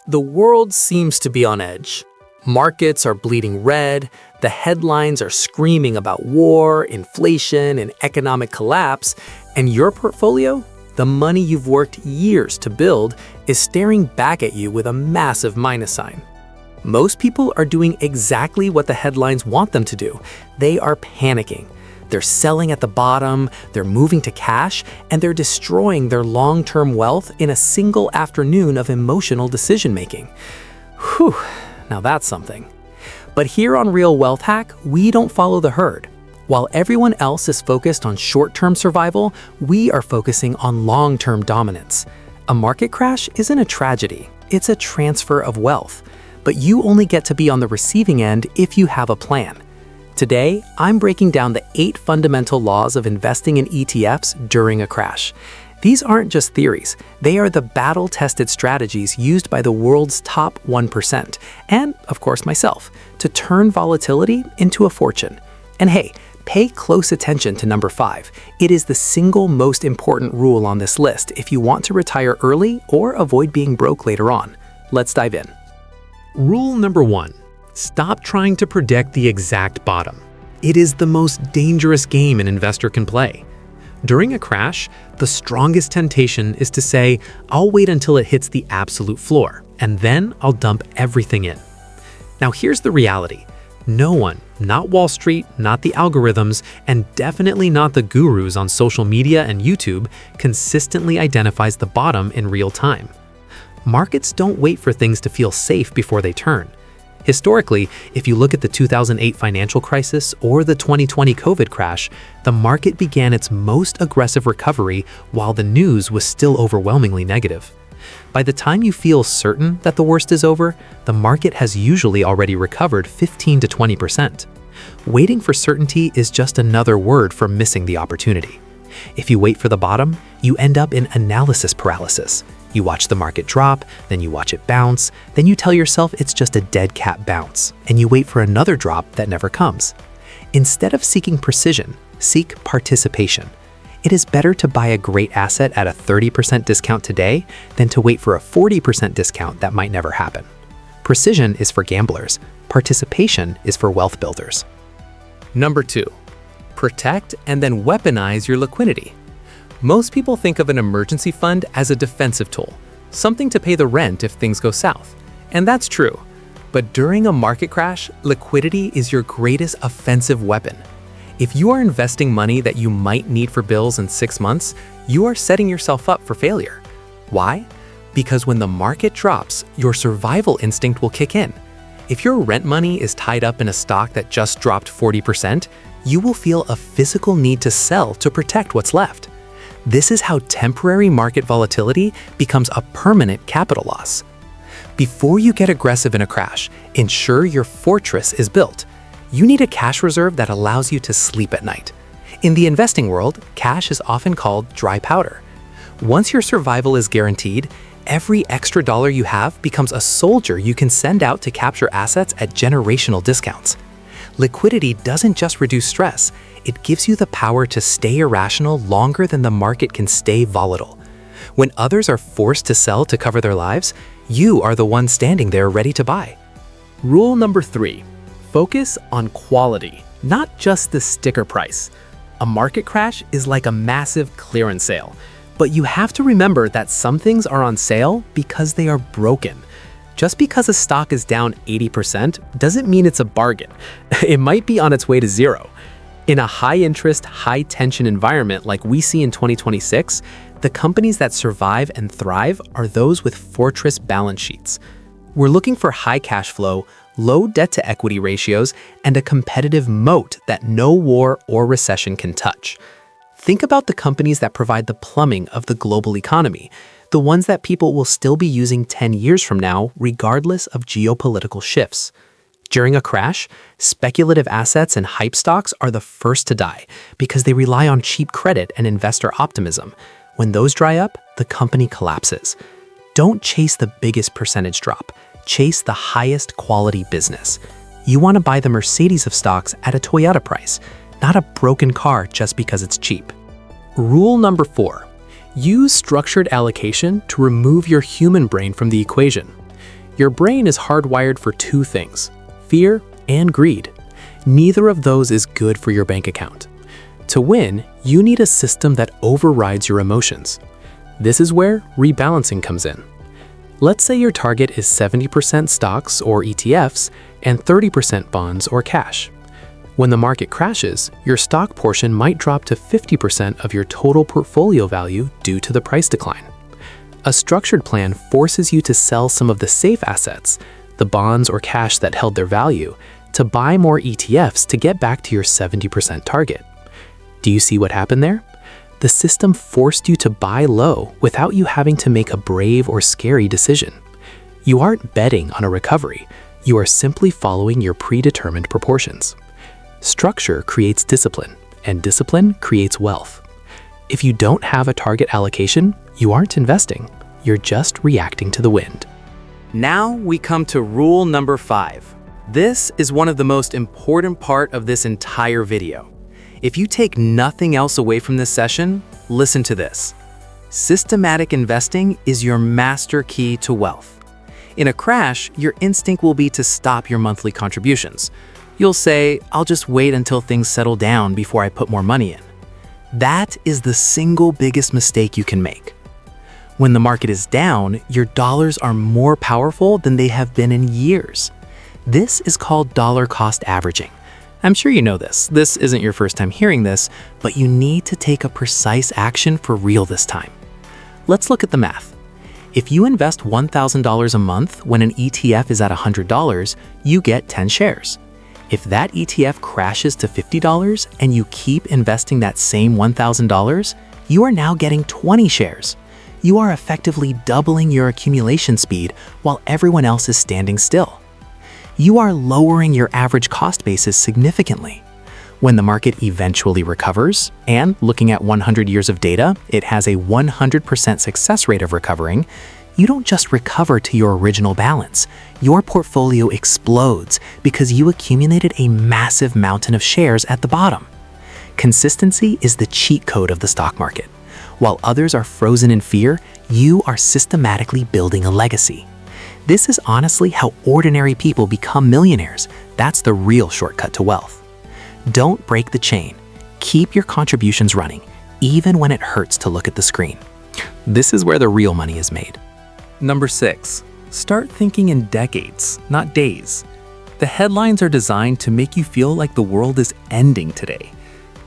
The world seems to be on edge. Markets are bleeding red, the headlines are screaming about war, inflation, and economic collapse, and your portfolio, the money you've worked years to build, is staring back at you with a massive minus sign. Most people are doing exactly what the headlines want them to do. They are panicking. They're selling at the bottom, they're moving to cash, and they're destroying their long-term wealth in a single afternoon of emotional decision-making. Whew, now that's something. But here on Real Wealth Hack, we don't follow the herd. While everyone else is focused on short-term survival, we are focusing on long-term dominance. A market crash isn't a tragedy, it's a transfer of wealth. But you only get to be on the receiving end if you have a plan. Today, I'm breaking down the 8 fundamental laws of investing in ETFs during a crash. These aren't just theories, they are the battle-tested strategies used by the world's top 1%, and, of course, myself, to turn volatility into a fortune. And hey, pay close attention to number 5. It is the single most important rule on this list if you want to retire early or avoid being broke later on. Let's dive in. Rule number 1. Stop trying to predict the exact bottom. It is the most dangerous game an investor can play. During a crash, the strongest temptation is to say, I'll wait until it hits the absolute floor, and then I'll dump everything in. Now here's the reality. No one, not Wall Street, not the algorithms, and definitely not the gurus on social media and YouTube, consistently identifies the bottom in real time. Markets don't wait for things to feel safe before they turn. Historically, if you look at the 2008 financial crisis or the 2020 COVID crash, the market began its most aggressive recovery while the news was still overwhelmingly negative. By the time you feel certain that the worst is over, the market has usually already recovered 15 to 20%. Waiting for certainty is just another word for missing the opportunity. If you wait for the bottom, you end up in analysis paralysis. You watch the market drop, then you watch it bounce, then you tell yourself it's just a dead cat bounce, and you wait for another drop that never comes. Instead of seeking precision, seek participation. It is better to buy a great asset at a 30% discount today than to wait for a 40% discount that might never happen. Precision is for gamblers. Participation is for wealth builders. Number 2. Protect and then weaponize your liquidity. Most people think of an emergency fund as a defensive tool, something to pay the rent if things go south. And that's true. But during a market crash, liquidity is your greatest offensive weapon. If you are investing money that you might need for bills in 6 months, you are setting yourself up for failure. Why? Because when the market drops, your survival instinct will kick in. If your rent money is tied up in a stock that just dropped 40%, you will feel a physical need to sell to protect what's left. This is how temporary market volatility becomes a permanent capital loss. Before you get aggressive in a crash, ensure your fortress is built. You need a cash reserve that allows you to sleep at night. In the investing world, cash is often called dry powder. Once your survival is guaranteed, every extra dollar you have becomes a soldier you can send out to capture assets at generational discounts. Liquidity doesn't just reduce stress, it gives you the power to stay irrational longer than the market can stay volatile. When others are forced to sell to cover their lives, you are the one standing there ready to buy. Rule number 3. Focus on quality, not just the sticker price. A market crash is like a massive clearance sale, but you have to remember that some things are on sale because they are broken. Just because a stock is down 80% doesn't mean it's a bargain. It might be on its way to zero. In a high-interest, high-tension environment like we see in 2026, the companies that survive and thrive are those with fortress balance sheets. We're looking for high cash flow, low debt-to-equity ratios, and a competitive moat that no war or recession can touch. Think about the companies that provide the plumbing of the global economy, the ones that people will still be using 10 years from now, regardless of geopolitical shifts. During a crash, speculative assets and hype stocks are the first to die because they rely on cheap credit and investor optimism. When those dry up, the company collapses. Don't chase the biggest percentage drop. Chase the highest quality business. You want to buy the Mercedes of stocks at a Toyota price, not a broken car just because it's cheap. Rule number 4. Use structured allocation to remove your human brain from the equation. Your brain is hardwired for two things: fear and greed. Neither of those is good for your bank account. To win, you need a system that overrides your emotions. This is where rebalancing comes in. Let's say your target is 70% stocks or ETFs and 30% bonds or cash. When the market crashes, your stock portion might drop to 50% of your total portfolio value due to the price decline. A structured plan forces you to sell some of the safe assets, the bonds or cash that held their value, to buy more ETFs to get back to your 70% target. Do you see what happened there? The system forced you to buy low without you having to make a brave or scary decision. You aren't betting on a recovery, you are simply following your predetermined proportions. Structure creates discipline, and discipline creates wealth. If you don't have a target allocation, you aren't investing, you're just reacting to the wind. Now we come to rule number 5. This is one of the most important part of this entire video. If you take nothing else away from this session, listen to this. Systematic investing is your master key to wealth. In a crash, your instinct will be to stop your monthly contributions. You'll say, "I'll just wait until things settle down before I put more money in." That is the single biggest mistake you can make. When the market is down, your dollars are more powerful than they have been in years. This is called dollar cost averaging. I'm sure you know this. This isn't your first time hearing this, but you need to take a precise action for real this time. Let's look at the math. If you invest $1,000 a month when an ETF is at $100, you get 10 shares. If that ETF crashes to $50 and you keep investing that same $1,000, you are now getting 20 shares. You are effectively doubling your accumulation speed while everyone else is standing still. You are lowering your average cost basis significantly. When the market eventually recovers, and looking at 100 years of data, it has a 100% success rate of recovering, you don't just recover to your original balance. Your portfolio explodes because you accumulated a massive mountain of shares at the bottom. Consistency is the cheat code of the stock market. While others are frozen in fear, you are systematically building a legacy. This is honestly how ordinary people become millionaires. That's the real shortcut to wealth. Don't break the chain. Keep your contributions running, even when it hurts to look at the screen. This is where the real money is made. Number 6. Start thinking in decades, not days. The headlines are designed to make you feel like the world is ending today.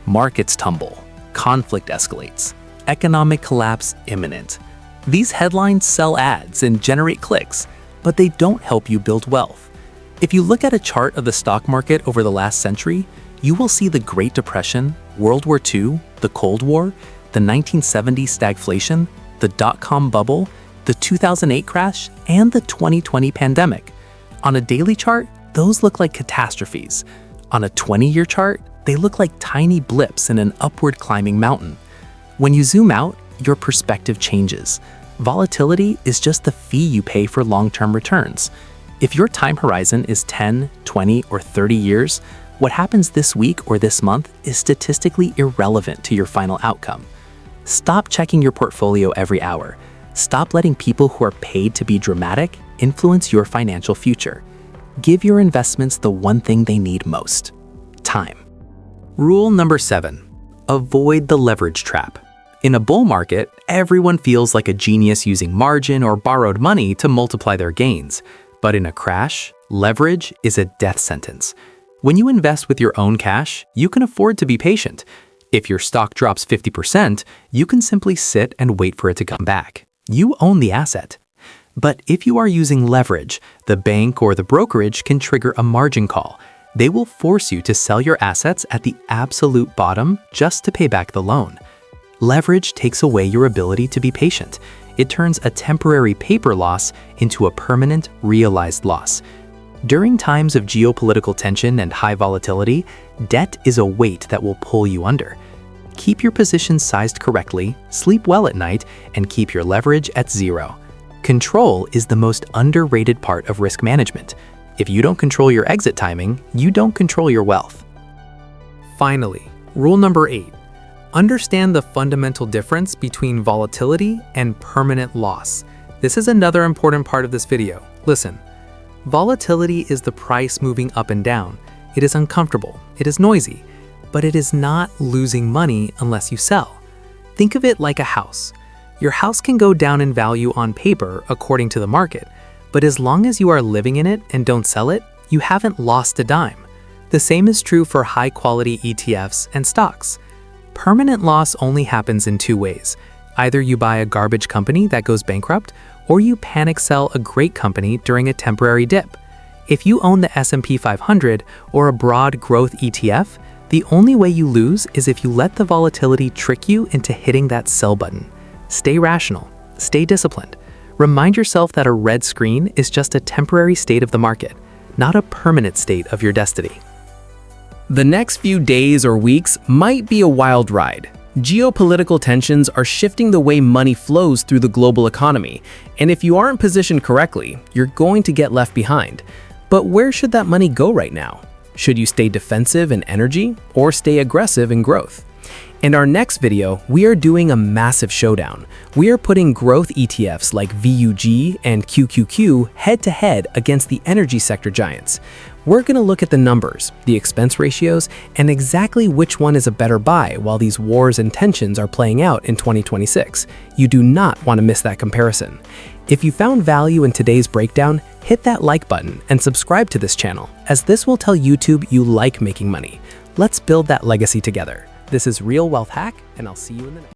Markets tumble, conflict escalates, economic collapse imminent. These headlines sell ads and generate clicks, but they don't help you build wealth. If you look at a chart of the stock market over the last century, you will see the Great Depression, World War II, the Cold War, the 1970s stagflation, the dot-com bubble, the 2008 crash, and the 2020 pandemic. On a daily chart, those look like catastrophes. On a 20-year chart, they look like tiny blips in an upward climbing mountain. When you zoom out, your perspective changes. Volatility is just the fee you pay for long-term returns. If your time horizon is 10, 20, or 30 years, what happens this week or this month is statistically irrelevant to your final outcome. Stop checking your portfolio every hour. Stop letting people who are paid to be dramatic influence your financial future. Give your investments the one thing they need most: time. Rule number 7. Avoid the leverage trap. In a bull market, everyone feels like a genius using margin or borrowed money to multiply their gains. But in a crash, leverage is a death sentence. When you invest with your own cash, you can afford to be patient. If your stock drops 50%, you can simply sit and wait for it to come back. You own the asset. But if you are using leverage, the bank or the brokerage can trigger a margin call. They will force you to sell your assets at the absolute bottom just to pay back the loan. Leverage takes away your ability to be patient. It turns a temporary paper loss into a permanent, realized loss. During times of geopolitical tension and high volatility, debt is a weight that will pull you under. Keep your positions sized correctly, sleep well at night, and keep your leverage at 0. Control is the most underrated part of risk management. If you don't control your exit timing, you don't control your wealth. Finally, rule number 8. Understand the fundamental difference between volatility and permanent loss. This is another important part of this video. Listen, volatility is the price moving up and down. It is uncomfortable, it is noisy, but it is not losing money unless you sell. Think of it like a house. Your house can go down in value on paper according to the market, but as long as you are living in it and don't sell it, you haven't lost a dime. The same is true for high-quality ETFs and stocks. Permanent loss only happens in two ways. Either you buy a garbage company that goes bankrupt, or you panic sell a great company during a temporary dip. If you own the S&P 500 or a broad growth ETF, the only way you lose is if you let the volatility trick you into hitting that sell button. Stay rational, stay disciplined. Remind yourself that a red screen is just a temporary state of the market, not a permanent state of your destiny. The next few days or weeks might be a wild ride. Geopolitical tensions are shifting the way money flows through the global economy, and if you aren't positioned correctly, you're going to get left behind. But where should that money go right now? Should you stay defensive in energy or stay aggressive in growth? In our next video, we are doing a massive showdown. We are putting growth ETFs like VUG and QQQ head-to-head against the energy sector giants. We're going to look at the numbers, the expense ratios, and exactly which one is a better buy while these wars and tensions are playing out in 2026. You do not want to miss that comparison. If you found value in today's breakdown, hit that like button and subscribe to this channel, as this will tell YouTube you like making money. Let's build that legacy together. This is Real Wealth Hack, and I'll see you in the next.